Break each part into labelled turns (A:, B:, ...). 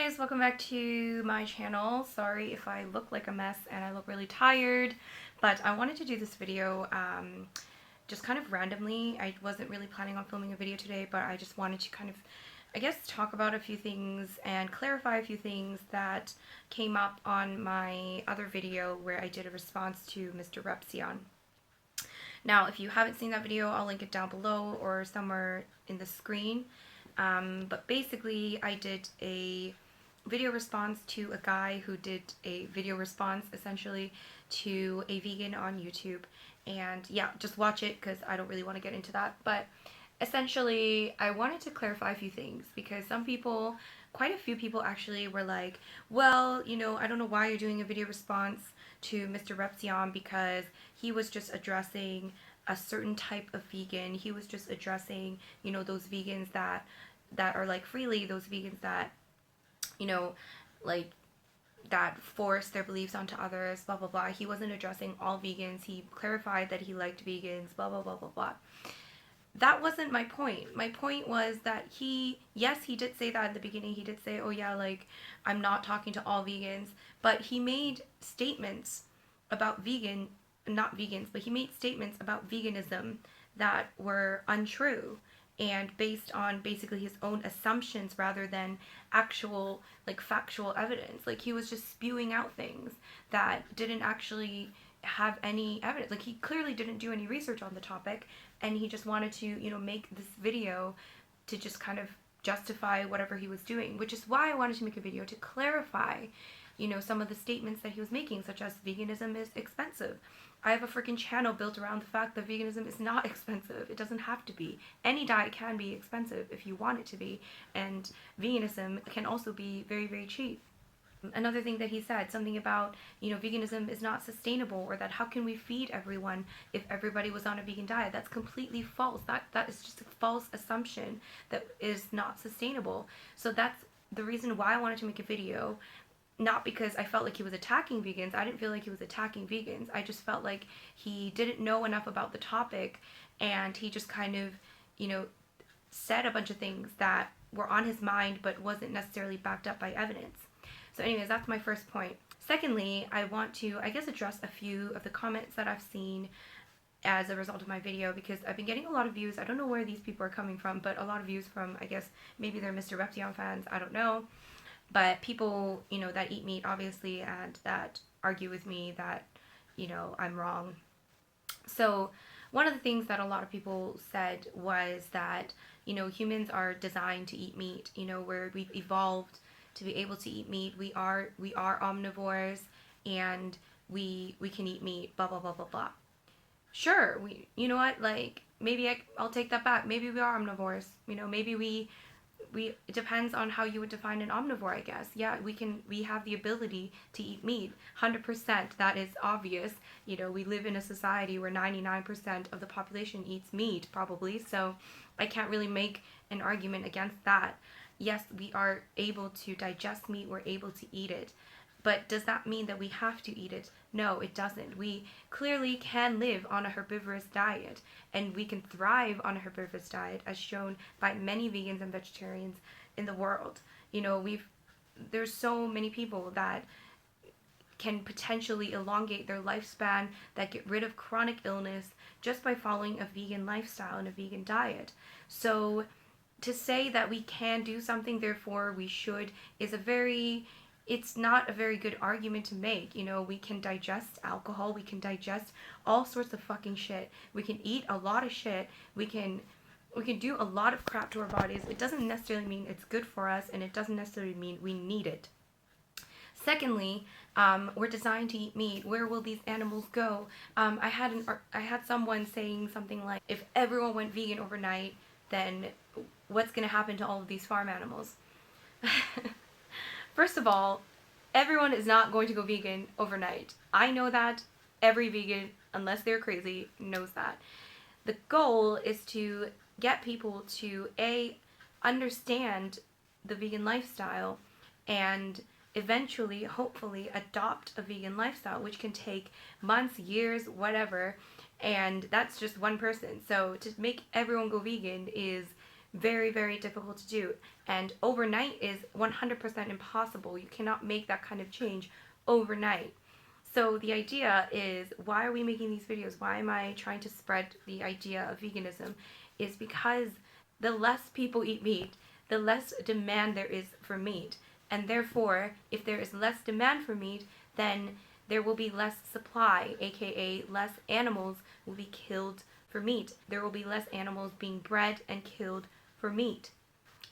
A: guys, welcome back to my channel. Sorry if I look like a mess and I look really tired, but I wanted to do this video just kind of randomly. I wasn't really planning on filming a video today, but I just wanted to kind of, I guess, talk about a few things and clarify a few things that came up on my other video where I did a response to Mr. Repzion. Now, if you haven't seen that video, I'll link it down below or somewhere in the screen. But basically, I did a video response to a guy who did a video response essentially to a vegan on YouTube. And yeah, just watch it because I don't really want to get into that. But essentially, I wanted to clarify a few things because some people, quite a few people actually were like, well, you know, I don't know why you're doing a video response to Mr. Repzion because he was just addressing a certain type of vegan. He was just addressing, you know, those vegans that are like freely, those vegans that, you know, like that force their beliefs onto others, blah blah blah. He wasn't addressing all vegans. He clarified that he liked vegans, blah blah blah blah blah. That wasn't my point. My point was that yes, he did say that in the beginning. He did say, oh yeah, like, I'm not talking to all vegans, but he made statements about not vegans, but he made statements about veganism that were untrue and based on basically his own assumptions rather than actual, like, factual evidence. Like, he was just spewing out things that didn't actually have any evidence. Like, he clearly didn't do any research on the topic, and he just wanted to, you know, make this video to just kind of justify whatever he was doing, which is why I wanted to make a video to clarify, you know, some of the statements that he was making, such as veganism is expensive. I have a freaking channel built around the fact that veganism is not expensive. It doesn't have to be. Any diet can be expensive if you want it to be, and veganism can also be very, very cheap. Another thing that he said, something about, you know, veganism is not sustainable, or that how can we feed everyone if everybody was on a vegan diet? That's completely false. That is just a false assumption that is not sustainable. So that's the reason why I wanted to make a video. Not because I felt like he was attacking vegans. I didn't feel like he was attacking vegans. I just felt like he didn't know enough about the topic, and he just kind of, you know, said a bunch of things that were on his mind but wasn't necessarily backed up by evidence. So anyways, that's my first point. Secondly, I want to, I guess, address a few of the comments that I've seen as a result of my video, because I've been getting a lot of views. I don't know where these people are coming from, but a lot of views from, I guess, maybe they're Mr. Repzion fans, I don't know. But people, you know, that eat meat, obviously, and that argue with me that, you know, I'm wrong. So one of the things that a lot of people said was that, you know, humans are designed to eat meat. You know, we've evolved to be able to eat meat. We are omnivores, and we can eat meat, blah blah blah blah blah. Sure, you know what, like, maybe I'll take that back. Maybe we are omnivores. You know, maybe we it depends on how you would define an omnivore, I guess. Yeah, we have the ability to eat meat. 100%, that is obvious. You know, we live in a society where 99% of the population eats meat, probably, so I can't really make an argument against that. Yes, we are able to digest meat, we're able to eat it. But does that mean that we have to eat it? No, it doesn't. We clearly can live on a herbivorous diet, and we can thrive on a herbivorous diet, as shown by many vegans and vegetarians in the world. You know, there's so many people that can potentially elongate their lifespan, that get rid of chronic illness just by following a vegan lifestyle and a vegan diet. So to say that we can do something, therefore we should, is it's not a very good argument to make. You know, we can digest alcohol, we can digest all sorts of fucking shit, we can eat a lot of shit, we can do a lot of crap to our bodies. It doesn't necessarily mean it's good for us, and it doesn't necessarily mean we need it. Secondly, we're designed to eat meat. Where will these animals go? I had someone saying something like, if everyone went vegan overnight, then what's going to happen to all of these farm animals? First of all, everyone is not going to go vegan overnight. I know that. Every vegan, unless they're crazy, knows that. The goal is to get people to, A, understand the vegan lifestyle, and eventually, hopefully, adopt a vegan lifestyle, which can take months, years, whatever, and that's just one person. So to make everyone go vegan is Very, very difficult to do. And overnight is 100% impossible. You cannot make that kind of change overnight. So the idea is, why are we making these videos? Why am I trying to spread the idea of veganism? Is because the less people eat meat, the less demand there is for meat. And therefore, if there is less demand for meat, then there will be less supply, aka less animals will be killed for meat. There will be less animals being bred and killed for meat.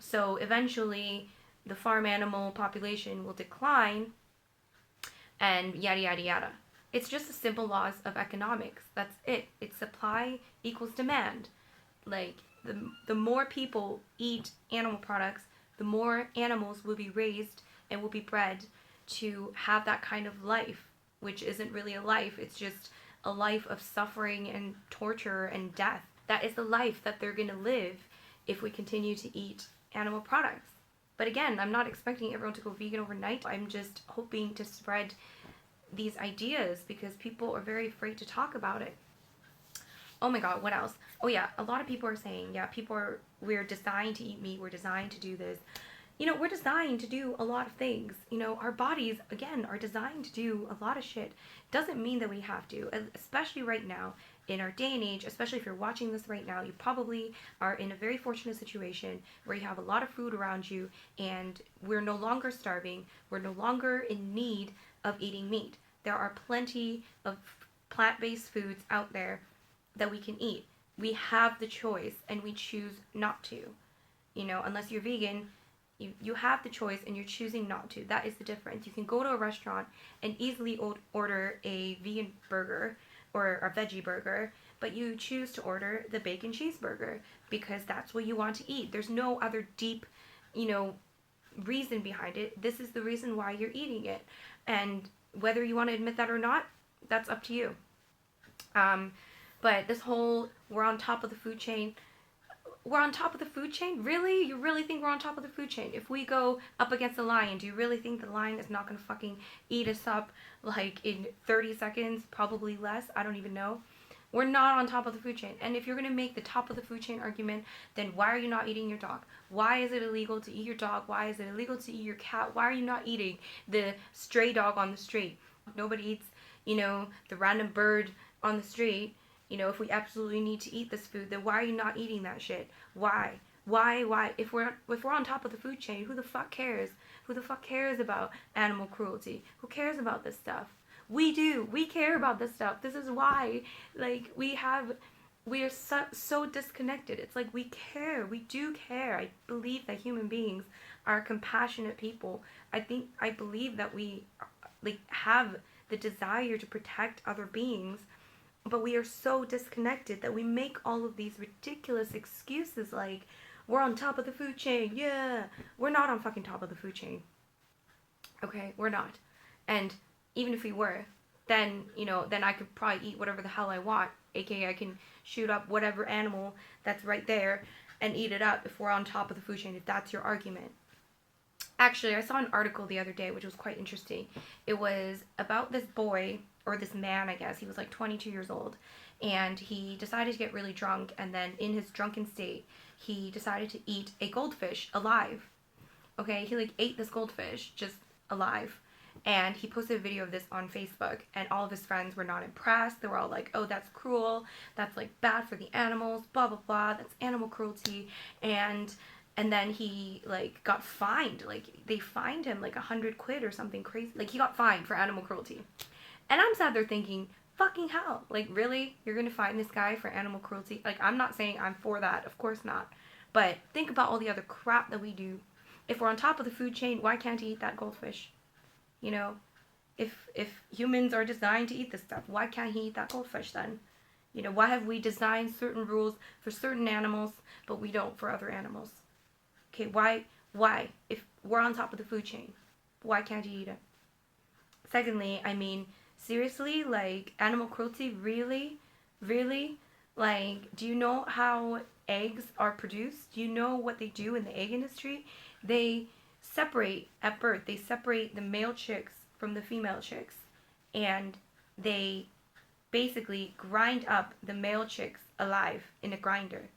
A: So eventually, the farm animal population will decline, and yada yada yada. It's just the simple laws of economics. That's it. It's supply equals demand. Like, the more people eat animal products, the more animals will be raised and will be bred to have that kind of life, which isn't really a life. It's just a life of suffering and torture and death. That is the life that they're going to live if we continue to eat animal products. But again, I'm not expecting everyone to go vegan overnight. I'm just hoping to spread these ideas because people are very afraid to talk about it. Oh my god, what else? Oh yeah, a lot of people are saying, yeah, we're designed to eat meat, we're designed to do this. You know, we're designed to do a lot of things. You know, our bodies, again, are designed to do a lot of shit. Doesn't mean that we have to, especially right now, in our day and age, especially if you're watching this right now, you probably are in a very fortunate situation where you have a lot of food around you and we're no longer starving, we're no longer in need of eating meat. There are plenty of plant-based foods out there that we can eat. We have the choice and we choose not to. You know, unless you're vegan, you have the choice and you're choosing not to. That is the difference. You can go to a restaurant and easily order a vegan burger or a veggie burger, but you choose to order the bacon cheeseburger because that's what you want to eat. There's no other deep, you know, reason behind it. This is the reason why you're eating it. And whether you want to admit that or not, that's up to you. But this whole, we're on top of the food chain. We're on top of the food chain? Really? You really think we're on top of the food chain? If we go up against a lion, do you really think the lion is not going to fucking eat us up like in 30 seconds? Probably less. I don't even know. We're not on top of the food chain. And if you're going to make the top of the food chain argument, then why are you not eating your dog? Why is it illegal to eat your dog? Why is it illegal to eat your cat? Why are you not eating the stray dog on the street? Nobody eats, you know, the random bird on the street. You know, if we absolutely need to eat this food, then why are you not eating that shit? Why? Why? If we're on top of the food chain, who the fuck cares? Who the fuck cares about animal cruelty? Who cares about this stuff? We do. We care about this stuff. This is why, like, we are so disconnected. It's like we care. We do care. I believe that human beings are compassionate people. I believe that we, like, have the desire to protect other beings. But we are so disconnected that we make all of these ridiculous excuses like, we're on top of the food chain, yeah. We're not on fucking top of the food chain. Okay, we're not. And even if we were, then, you know, then I could probably eat whatever the hell I want. AKA I can shoot up whatever animal that's right there and eat it up if we're on top of the food chain, if that's your argument. Actually, I saw an article the other day which was quite interesting. It was about this boy, or this man, I guess. He was like 22 years old, and he decided to get really drunk, and then in his drunken state, he decided to eat a goldfish alive. Okay, he like ate this goldfish just alive, and he posted a video of this on Facebook, and all of his friends were not impressed. They were all like, oh, that's cruel, that's like bad for the animals, blah blah blah, that's animal cruelty. And then he like got fined. Like they fined him like 100 quid or something crazy. Like he got fined for animal cruelty. And I'm sat there thinking, fucking hell, like really? You're gonna fine this guy for animal cruelty? Like, I'm not saying I'm for that, of course not. But think about all the other crap that we do. If we're on top of the food chain, why can't he eat that goldfish? You know, if humans are designed to eat this stuff, why can't he eat that goldfish then? You know, why have we designed certain rules for certain animals, but we don't for other animals? Okay, why? If we're on top of the food chain, why can't he eat it? Secondly, I mean, seriously, like, animal cruelty, really? Really? Like, do you know how eggs are produced? Do you know what they do in the egg industry? They separate, at birth, they separate the male chicks from the female chicks. And they basically grind up the male chicks alive in a grinder.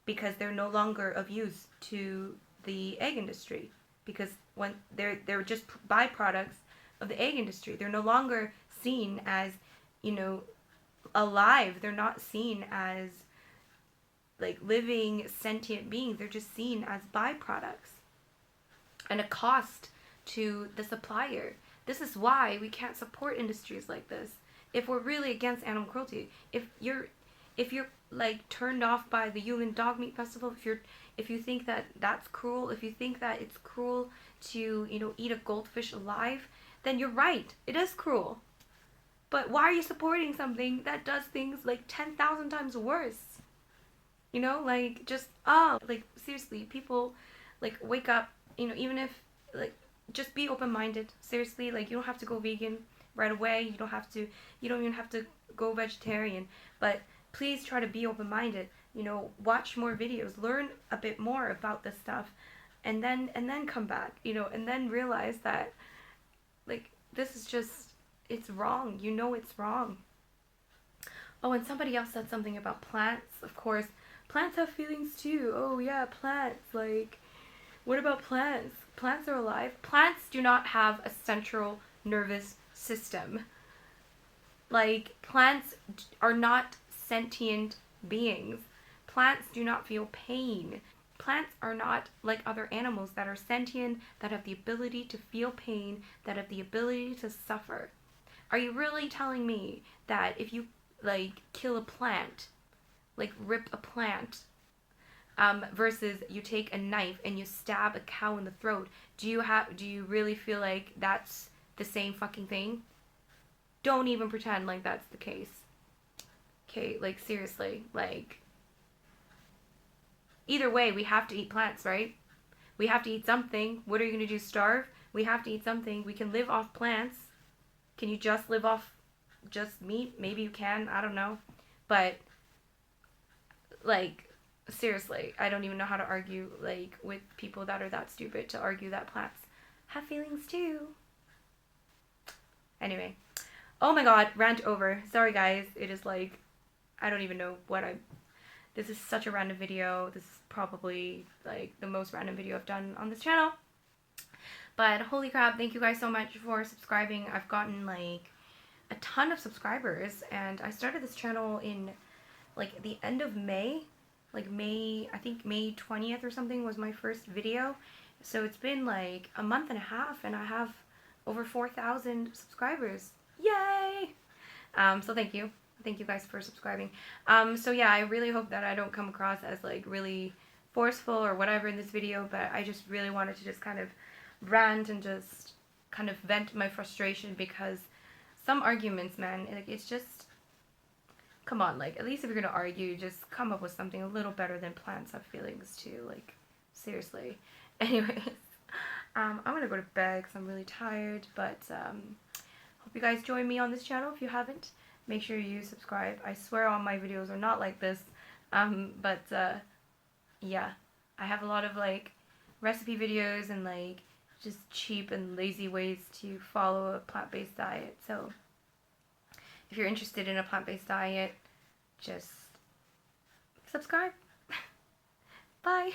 A: because they're no longer of use to the egg industry, because when they're just byproducts of the egg industry. They're no longer seen as, you know, alive. They're not seen as like living sentient beings. They're just seen as byproducts and a cost to the supplier. This is why we can't support industries like this. If we're really against animal cruelty, if you're like turned off by the Yulin Dog Meat Festival, if you think that that's cruel, if you think that it's cruel to, you know, eat a goldfish alive, then you're right. It is cruel. But why are you supporting something that does things like 10,000 times worse? You know, like, just, oh, like, seriously, people, like, wake up, you know, even if, like, just be open-minded. Seriously, like, you don't have to go vegan right away. You don't even have to go vegetarian. But please try to be open-minded. You know, watch more videos, learn a bit more about this stuff, and then come back, you know, and then realize that, like, this is just, it's wrong. You know it's wrong. Oh, and somebody else said something about plants. Of course, plants have feelings too. Oh yeah, plants. Like, what about plants? Plants are alive. Plants do not have a central nervous system. Like, plants are not sentient beings. Plants do not feel pain. Plants are not like other animals that are sentient, that have the ability to feel pain, that have the ability to suffer. Are you really telling me that if you, like, kill a plant, like rip a plant, versus you take a knife and you stab a cow in the throat, do you really feel like that's the same fucking thing? Don't even pretend like that's the case. Okay, like, seriously, like, either way, we have to eat plants, right? We have to eat something. What are you going to do, starve? We have to eat something. We can live off plants. Can you just live off just meat? Maybe you can, I don't know. But, like, seriously, I don't even know how to argue, like, with people that are that stupid to argue that plants have feelings too. Anyway. Oh my god, rant over. Sorry guys, it is like, I don't even know what this is such a random video. This is probably like the most random video I've done on this channel. But holy crap, thank you guys so much for subscribing. I've gotten like a ton of subscribers, and I started this channel in like the end of May. Like May, I think May 20th or something was my first video. So it's been like a month and a half, and I have over 4,000 subscribers. Yay! So thank you. Thank you guys for subscribing. So yeah, I really hope that I don't come across as like really forceful or whatever in this video, but I just really wanted to just kind of rant and just kind of vent my frustration, because some arguments, man, like, it's just, come on, like, at least if you're gonna argue, just come up with something a little better than plants have feelings too, like, seriously. Anyways, I'm gonna go to bed because I'm really tired, but hope you guys join me on this channel. If you haven't, make sure you subscribe. I swear all my videos are not like this, but yeah, I have a lot of like recipe videos and like just cheap and lazy ways to follow a plant-based diet. So if you're interested in a plant-based diet, just subscribe. Bye.